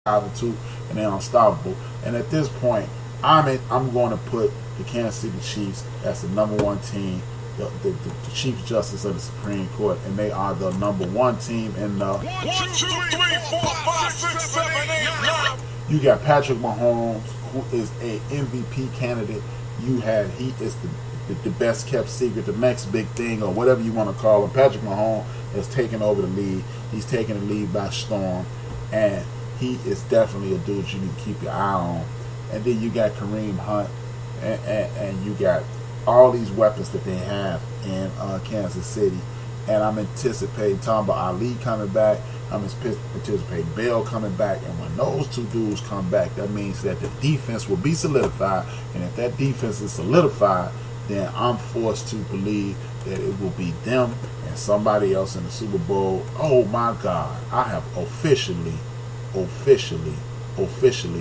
5-2, and they're unstoppable. And at this point, I'm going to put the Kansas City Chiefs as the number one team, the Chief Justice of the Supreme Court, and they are the number one team in the. 1, 2, 3, 4, 5, 6, 7, 8, 9. You got Patrick Mahomes, who is a MVP candidate. He is the best kept secret, the next big thing, or whatever you want to call him. Patrick Mahomes has taken over the league. He's taken the league by storm, and he is definitely a dude you need to keep your eye on. And then you got Kareem Hunt, and you got all these weapons that they have in Kansas City. And I'm anticipating talking about Ali coming back. I'm anticipating Bell coming back. And when those two dudes come back, that means that the defense will be solidified. And if that defense is solidified, then I'm forced to believe that it will be them and somebody else in the Super Bowl. Oh my God, I have officially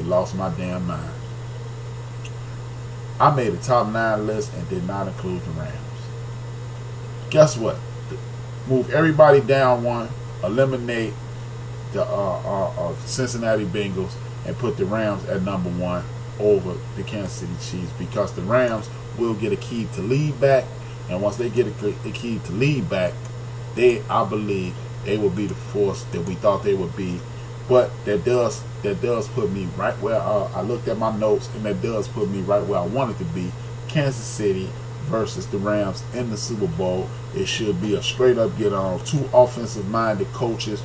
lost my damn mind. I made a top 9 list and did not include the Rams. Guess what? Move everybody down one, eliminate the Cincinnati Bengals, and put the Rams at number 1 over the Kansas City Chiefs, because the Rams will get a key to lead back, and once they get a key to lead back, I believe they will be the force that we thought they would be. But that does put me right where I looked at my notes, and that does put me right where I wanted to be. Kansas City versus the Rams in the Super Bowl. It should be a straight up get on. 2 offensive minded coaches.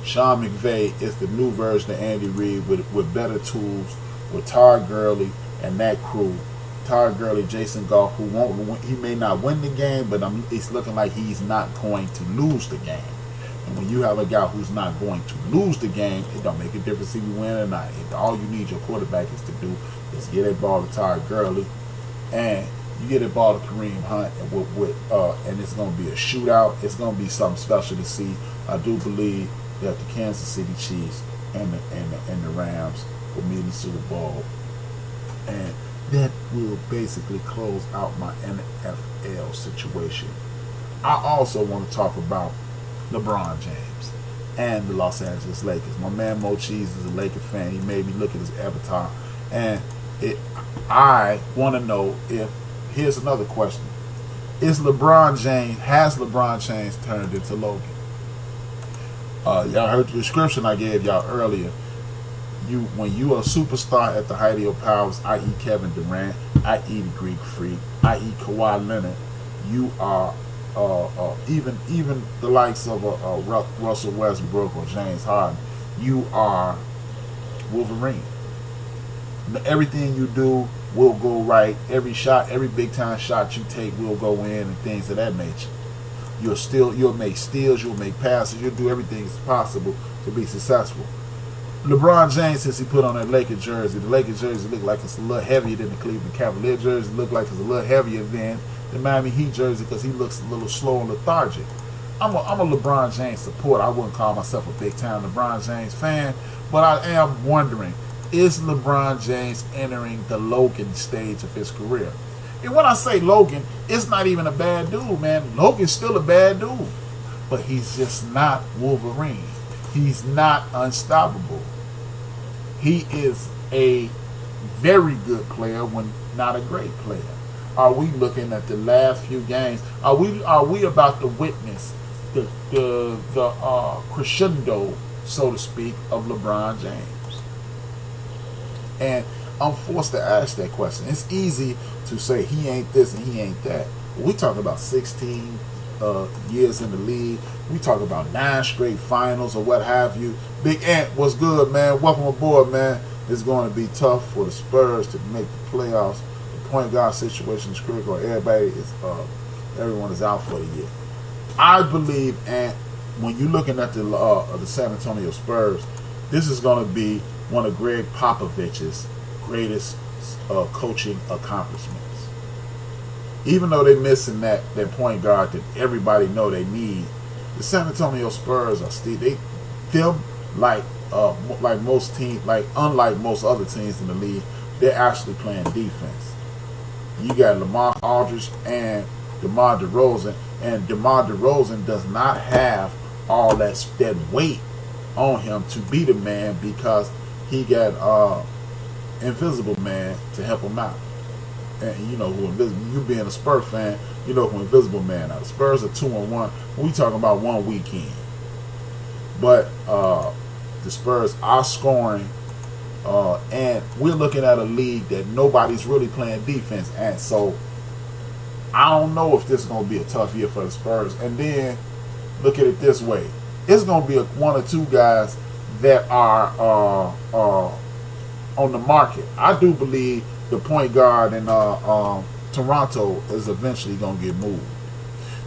Sean McVay is the new version of Andy Reid with better tools, with Todd Gurley and that crew. Todd Gurley, Jason Goff, he may not win the game, but it's looking like he's not going to lose the game. And when you have a guy who's not going to lose the game, it don't make a difference if you win or not. All you need your quarterback is to do is get that ball to Todd Gurley, and you get that ball to Kareem Hunt, and it's going to be a shootout. It's going to be something special to see. I do believe that the Kansas City Chiefs and the Rams will meet in the Super Bowl, and that will basically close out my NFL situation. I also want to talk about LeBron James and the Los Angeles Lakers. My man Mo Cheese is a Laker fan. He made me look at his avatar, and I want to know if. Here's another question: has LeBron James turned into Logan? Y'all heard the description I gave y'all earlier. When you are a superstar at the height of your powers, i.e. Kevin Durant, i.e. the Greek Freak, i.e. Kawhi Leonard, you are even the likes of Russell Westbrook or James Harden, you are Wolverine. Everything you do will go right. Every big time shot you take will go in, and things of that nature. You'll make steals, you'll make passes, you'll do everything that's possible to be successful. LeBron James, since he put on that Lakers jersey, the Lakers jersey look like it's a little heavier than the Cleveland Cavalier jersey. It look like it's a little heavier than the Miami Heat jersey, because he looks a little slow and lethargic. I'm a LeBron James supporter. I wouldn't call myself a big time LeBron James fan, but I am wondering, is LeBron James entering the Logan stage of his career? And when I say Logan, it's not even a bad dude, man. Logan's still a bad dude, but he's just not Wolverine. He's not unstoppable. He is a very good player when not a great player. Are we looking at the last few games? Are we about to witness the crescendo, so to speak, of LeBron James? And I'm forced to ask that question. It's easy to say he ain't this and he ain't that. But we talk about 16 years in the league. We talk about 9 straight finals or what have you. Big Ant, what's good, man? Welcome aboard, man. It's going to be tough for the Spurs to make the playoffs. The point guard situation is critical. Everyone is out for the year. I believe, Ant, when you're looking at the San Antonio Spurs, this is going to be one of Greg Popovich's greatest coaching accomplishments. Even though they're missing that point guard that everybody know they need, the San Antonio Spurs are still unlike most other teams in the league, they're actually playing defense. You got Lamar Aldridge and DeMar DeRozan, and DeMar DeRozan does not have all that weight on him to be the man, because he got Invisible Man to help him out. And you know who Invisible, you being a Spurs fan, you know who Invisible Man are. The Spurs are 2-1. We talking about one weekend. But the Spurs are scoring, and we're looking at a league that nobody's really playing defense. And so I don't know if this is going to be a tough year for the Spurs. And then look at it this way. It's going to be one or two guys that are on the market. I do believe the point guard in Toronto is eventually going to get moved.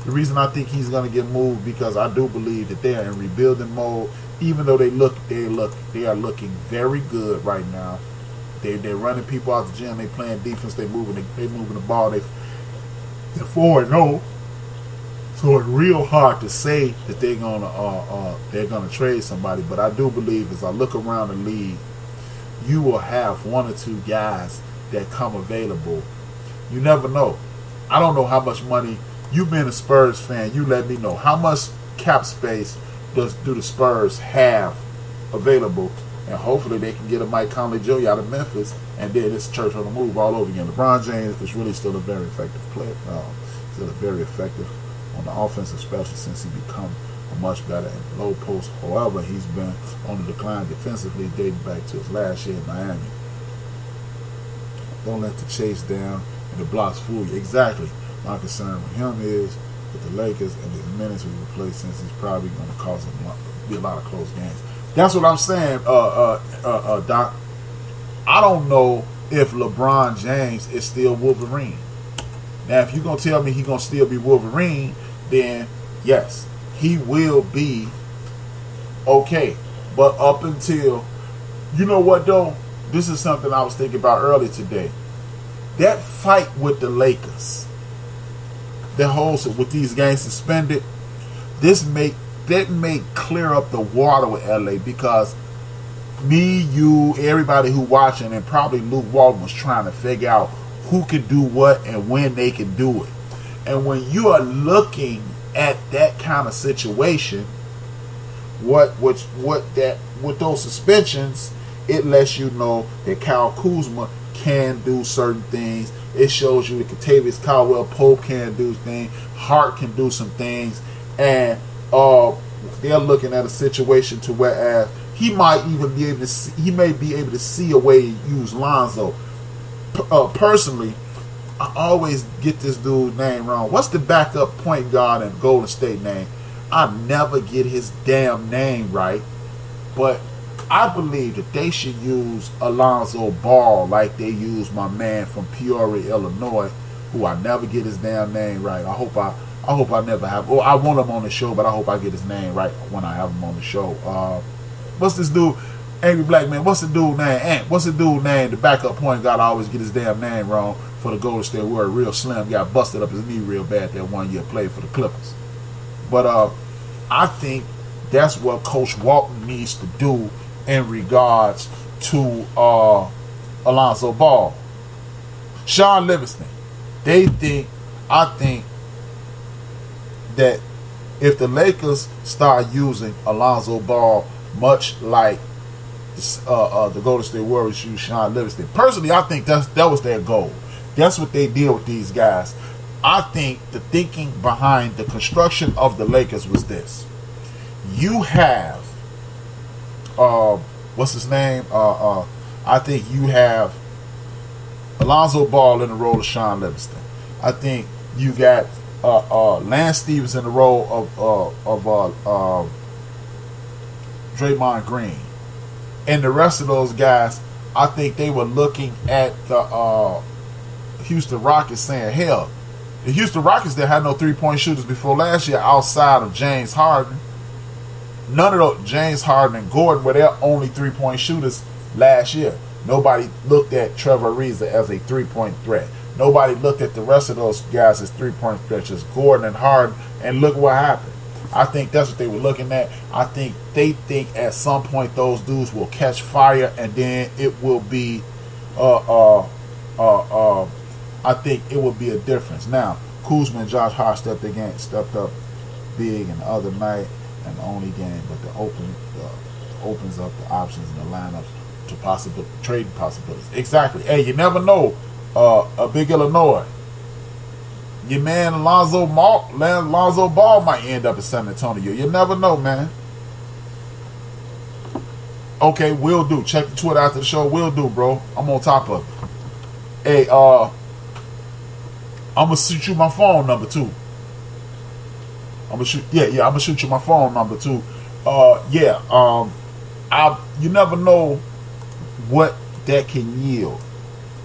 The reason I think he's going to get moved because I do believe that they are in rebuilding mode. Even though they are looking very good right now. They're running people out the gym. They playing defense. They moving the ball. They're 4-0. So it's real hard to say that they're gonna trade somebody. But I do believe as I look around the league, you will have one or two guys that come available. You never know. I don't know how much money. You being a Spurs fan, you let me know how much cap space do the Spurs have available, and hopefully they can get a Mike Conley Jr. out of Memphis, and then it's church on the move all over again. LeBron James is really still a very effective player, still very effective on the offense, especially since he become a much better in low post. However, he's been on the decline defensively dating back to his last year in Miami. Don't let the chase down and the blocks fool you. Exactly. My concern with him is with the Lakers and his minutes we will play, since he's probably going to cause him be a lot of close games. That's what I'm saying, Doc. I don't know if LeBron James is still Wolverine. Now, if you're going to tell me he's going to still be Wolverine, then yes, he will be okay. But up until, you know what though? This is something I was thinking about earlier today. That fight with the Lakers, that holds with these games suspended, that may clear up the water with LA, because me, you, everybody who watching, and probably Luke Walton was trying to figure out who could do what and when they can do it. And when you are looking at that kind of situation, with those suspensions, it lets you know that Kyle Kuzma can do certain things. It shows you that Kentavious Caldwell-Pope can do things. Hart can do some things. And they're looking at a situation to whereas he might even be able to see, he may be able to see a way to use Lonzo. Personally, I always get this dude's name wrong. What's the backup point guard in Golden State name? I never get his damn name right. But I believe that they should use Alonzo Ball like they use my man from Peoria, Illinois, who I never get his damn name right. I hope I never have. Well, I want him on the show, but I hope I get his name right when I have him on the show. What's this dude? Angry Black Man. What's the dude name? What's the dude name? The backup point guard, I always get his damn name wrong for the Golden State Warriors. Real slim, got busted up his knee real bad that 1 year played for the Clippers. But I think that's what Coach Walton needs to do in regards to Alonzo Ball. Sean Livingston. I think that if the Lakers start using Alonzo Ball much like the Golden State Warriors use Sean Livingston, personally, I think that was their goal. That's what they did with these guys. I think the thinking behind the construction of the Lakers was this. You have what's his name? I think you have Alonzo Ball in the role of Sean Livingston. I think you got Lance Stevens in the role of Draymond Green. And the rest of those guys, I think they were looking at the Houston Rockets saying, hell, the Houston Rockets that had no three-point shooters before last year outside of James Harden. None of those, James Harden and Gordon, were their only three-point shooters last year. Nobody looked at Trevor Ariza as a three-point threat. Nobody looked at the rest of those guys as three-point threats, just Gordon and Harden, and look what happened. I think that's what they were looking at. I think they think at some point those dudes will catch fire, and then it will be, I think it will be a difference. Now, Kuzma and Josh Hart stepped up big in the other night and the only game, but the opens up the options in the lineups to possible trading possibilities. Exactly. Hey, you never know. A big Illinois. Your man Lonzo Ball might end up in San Antonio. You never know, man. Okay, will do. Check the Twitter after the show. Will do, bro. I'm on top of it. Hey, I'm gonna shoot you my phone number too. I'm gonna shoot you my phone number too. You never know what that can yield.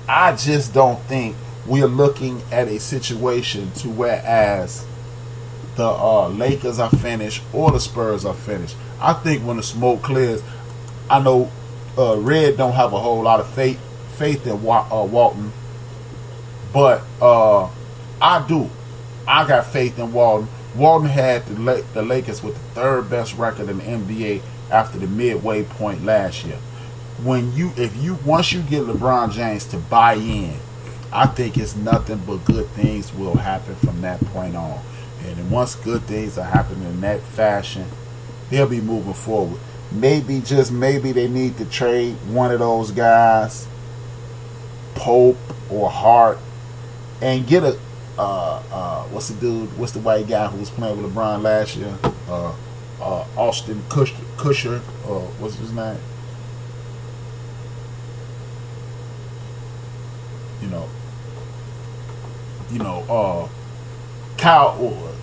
I just don't think we're looking at a situation to whereas the Lakers are finished or the Spurs are finished. I think when the smoke clears, I know Red don't have a whole lot of faith in Walton, but I do. I got faith in Walton. Walton had the Lakers with the third best record in the NBA after the midway point last year. Once you get LeBron James to buy in, I think it's nothing but good things will happen from that point on. And then once good things are happening in that fashion, they'll be moving forward. Maybe, just maybe, they need to trade one of those guys, Pope or Hart, and get a what's the white guy who was playing with LeBron last year? Austin Kutcher, what's his name? Kyle,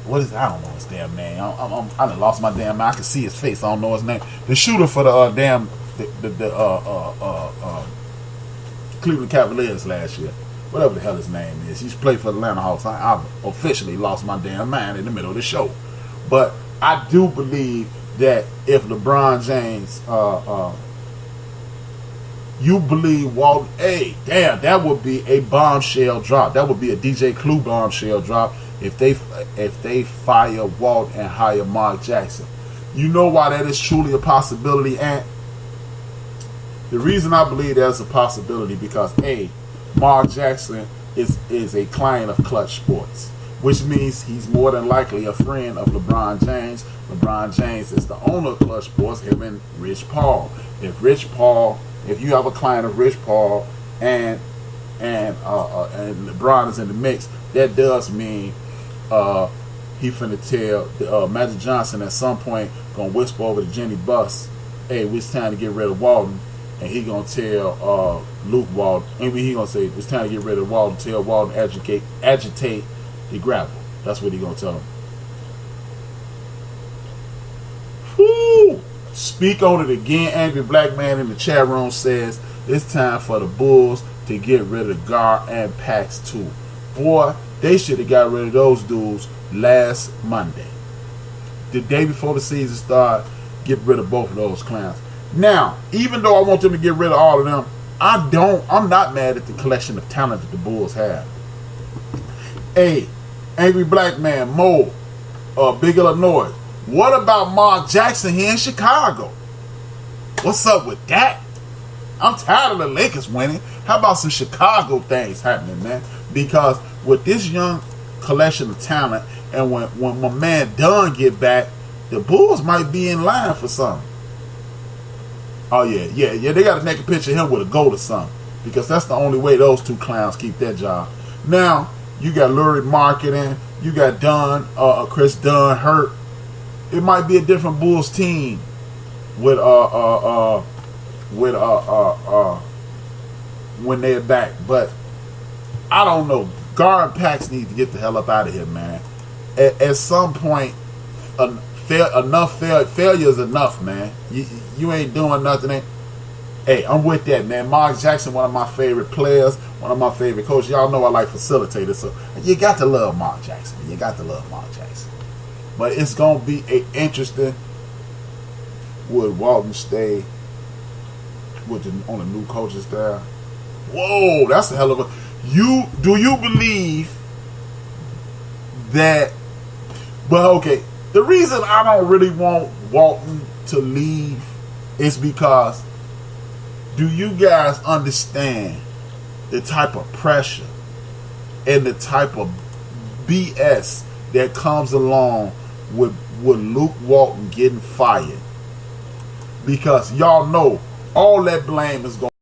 what is, I don't know his damn name. I done lost my damn mind. I can see his face. I don't know his name. The shooter for the Cleveland Cavaliers last year. Whatever the hell his name is. He's played for the Atlanta Hawks. I've officially lost my damn mind in the middle of the show. But I do believe that if LeBron James, you believe Walton, hey, damn, that would be a bombshell drop. That would be a DJ Clue bombshell drop if they fire Walton and hire Mark Jackson. You know why that is truly a possibility, Ant? The reason I believe there's a possibility because Mark Jackson is a client of Clutch Sports, which means he's more than likely a friend of LeBron James. LeBron James is the owner of Clutch Sports, him and Rich Paul. If you have a client of Rich Paul and LeBron is in the mix, that does mean he finna tell Magic Johnson at some point gonna whisper over to Jenny Buss, hey, it's time to get rid of Walton, and he gonna tell Luke Walton, he gonna say it's time to get rid of Walton, tell Walton agitate the gravel. That's what he gonna tell him. Woo! Speak on it again. Angry Black Man in the chat room says it's time for the Bulls to get rid of Gar and Pax too. Boy, they should have got rid of those dudes last Monday. The day before the season started, get rid of both of those clowns. Now, even though I want them to get rid of all of them, I'm not mad at the collection of talent that the Bulls have. Hey, Angry Black Man, Mo, Big Illinois. What about Mark Jackson here in Chicago? What's up with that? I'm tired of the Lakers winning. How about some Chicago things happening, man? Because with this young collection of talent, and when my man Dunn get back, the Bulls might be in line for something. Oh yeah. They got to take a picture of him with a goat or something, because that's the only way those two clowns keep their job. Now you got Lurid Marketing, you got Dunn, Chris Dunn hurt. It might be a different Bulls team with when they're back, but I don't know. Gar and Pax need to get the hell up out of here, man. At some point, failure is enough, man. You ain't doing nothing. Hey, I'm with that, man. Mark Jackson, one of my favorite players, one of my favorite coaches. Y'all know I like facilitators, so you got to love Mark Jackson. But it's going to be interesting. Would Walton stay on the new coaching staff? Whoa, that's a hell of a... Do you believe that... But okay, the reason I don't really want Walton to leave is because, do you guys understand the type of pressure and the type of BS that comes along with Luke Walton getting fired? Because y'all know all that blame is going